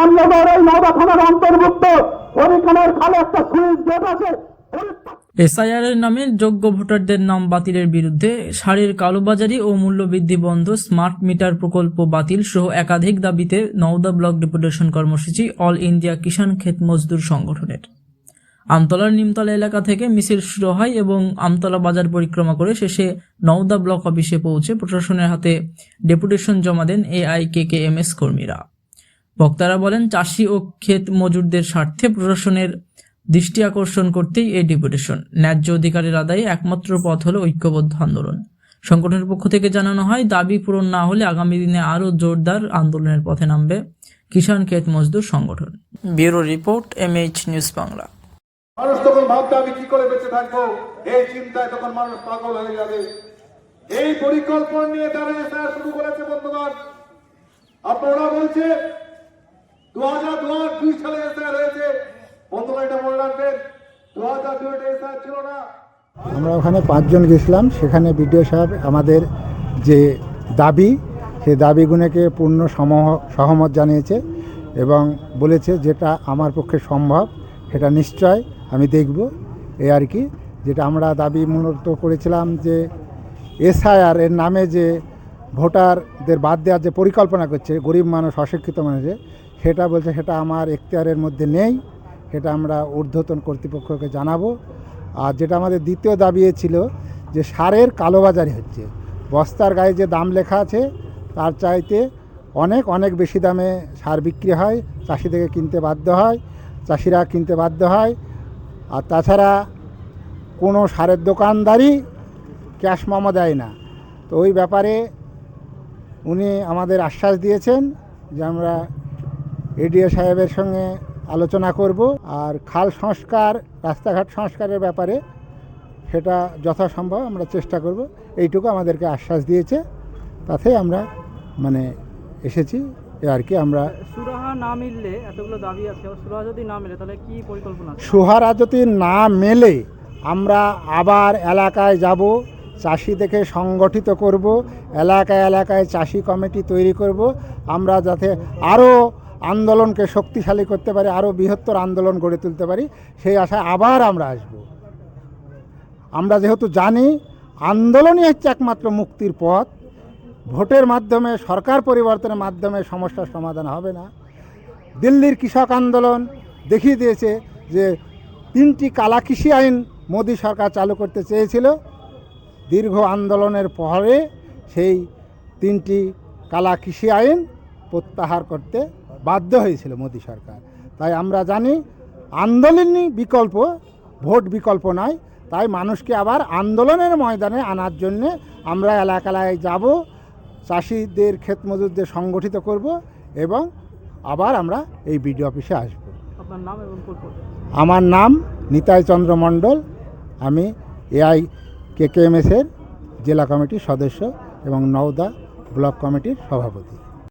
রামনগর এই নওদা থানার অন্তর্ভুক্ত হরিখানের খালে একটা সুইচ গেট আছে। এসআইআর এর নামে যোগ্য ভোটারদের নাম বাতিলের বিরুদ্ধে সারের কালোবাজারি ও মূল্যবৃদ্ধি বন্ধ, স্মার্ট মিটার প্রকল্প বাতিল সহ একাধিক দাবিতে নওদা ব্লক ডেপুটেশন কর্মসূচি অল ইন্ডিয়া কিষাণ ক্ষেত মজদুর সংগঠনের। আমতলার নিমতলা এলাকা থেকে মিছিল শুরু হয় এবং আমতলা বাজার পরিক্রমা করে শেষে নওদা ব্লক অফিসে পৌঁছে প্রশাসনের হাতে ডেপুটেশন জমা দেন AIKKMS কর্মীরা। বক্তারা বলেন, চাষি ও ক্ষেত মজুরদের স্বার্থে প্রশাসনের দৃষ্টি আকর্ষণ করতেই এই ডেপুটেশন। ন্যায্য অধিকারের আদায়ে একমাত্র পথ হলো ঐক্যবদ্ধ আন্দোলন। সংগঠনের পক্ষ থেকে জানানো হয়, দাবি পূরণ না হলে আগামী দিনে আরও জোরদার আন্দোলনের পথে নামবে কিষাণ ক্ষেত মজদুর সংগঠন। Bureau report, MH news Bangla. মানুষ তখন ভাববে আমি কি করে বেঁচে থাকবো, এই চিন্তায় তখন মানুষ পাগল হয়ে যাবে। এই পরিকল্পনা নিয়ে তারা এসআইআর শুরু করেছে। বন্ধুগণ, আপনারা বলছে 2002 সালে এসআইআর হয়েছে। বন্ধুগণ, এটা মনে রাখবেন, 2002 এসআইআর ছিল না। আমরা ওখানে 5 জন গেছিলাম। সেখানে বিডিও সাহেব আমাদের যে দাবি, সেই দাবিগুলোকে পূর্ণ সহমত জানিয়েছে এবং বলেছে যেটা আমার পক্ষে সম্ভব সেটা নিশ্চয় আমি দেখব। এই আর কি, যেটা আমরা দাবি মূলত করেছিলাম যে এসআইআর এর নামে যে ভোটারদের বাদ দেওয়ার যে পরিকল্পনা করছে গরিব মানুষ, অশিক্ষিত মানুষের, সেটা বলছে সেটা আমার এখতিয়ারের মধ্যে নেই, সেটা আমরা ঊর্ধ্বতন কর্তৃপক্ষকে জানাবো। আর যেটা আমাদের দ্বিতীয় দাবি ছিল যে সারের কালোবাজারি হচ্ছে, বস্তার গায়ে যে দাম লেখা আছে তার চাইতে অনেক অনেক বেশি দামে সার বিক্রি হয়, চাষিদেরকে কিনতে বাধ্য হয়, চাষিরা কিনতে বাধ্য হয়। আর তাছাড়া কোনো সারের দোকানদারই ক্যাশ মেমো দেয় না। তো ওই ব্যাপারে উনি আমাদের আশ্বাস দিয়েছেন যে আমরা এডিও সাহেবের সঙ্গে আলোচনা করব, আর খাল সংস্কার, রাস্তাঘাট সংস্কারের ব্যাপারে সেটা যথাসম্ভব আমরা চেষ্টা করব, এইটুকু আমাদেরকে আশ্বাস দিয়েছে। তাতে আমরা এসেছি আর কি। আমরা সুরাহা না মিললে, এতগুলো দাবি আছে, সুরাহা যদি না মেলে তাহলে কি পরিকল্পনা? সুহারা যদি না মেলে আমরা আবার এলাকায় যাব, চাষিদেরকে সংগঠিত করব, এলাকায় এলাকায় চাষি কমিটি তৈরি করব, আমরা যাতে আরও আন্দোলনকে শক্তিশালী করতে পারি, আরও বৃহত্তর আন্দোলন গড়ে তুলতে পারি, সেই আশায় আবার আমরা আসব। আমরা যেহেতু জানি আন্দোলনই হচ্ছে একমাত্র মুক্তির পথ, ভোটের মাধ্যমে, সরকার পরিবর্তনের মাধ্যমে সমস্যার সমাধান হবে না। দিল্লির কৃষক আন্দোলন দেখিয়ে দিয়েছে যে 3টি কালা কৃষি আইন মোদী সরকার চালু করতে চেয়েছিল। দীর্ঘ আন্দোলনের পরে সেই 3টি কালা কৃষি আইন প্রত্যাহার করতে বাধ্য হয়েছিল মোদী সরকার। তাই আমরা জানি আন্দোলনই বিকল্প, ভোট বিকল্প নয়। তাই মানুষকে আবার আন্দোলনের ময়দানে আনার জন্যে আমরা এলাকায় যাব, চাষিদের, ক্ষেত মজুরদের সংগঠিত করব এবং আবার আমরা এই বিডিও অফিসে আসব। আপনার নাম এবং আমার নাম নিতাই চন্দ্র মণ্ডল। আমি AIKKMS এর জেলা কমিটির সদস্য এবং নওদা ব্লক কমিটির সভাপতি।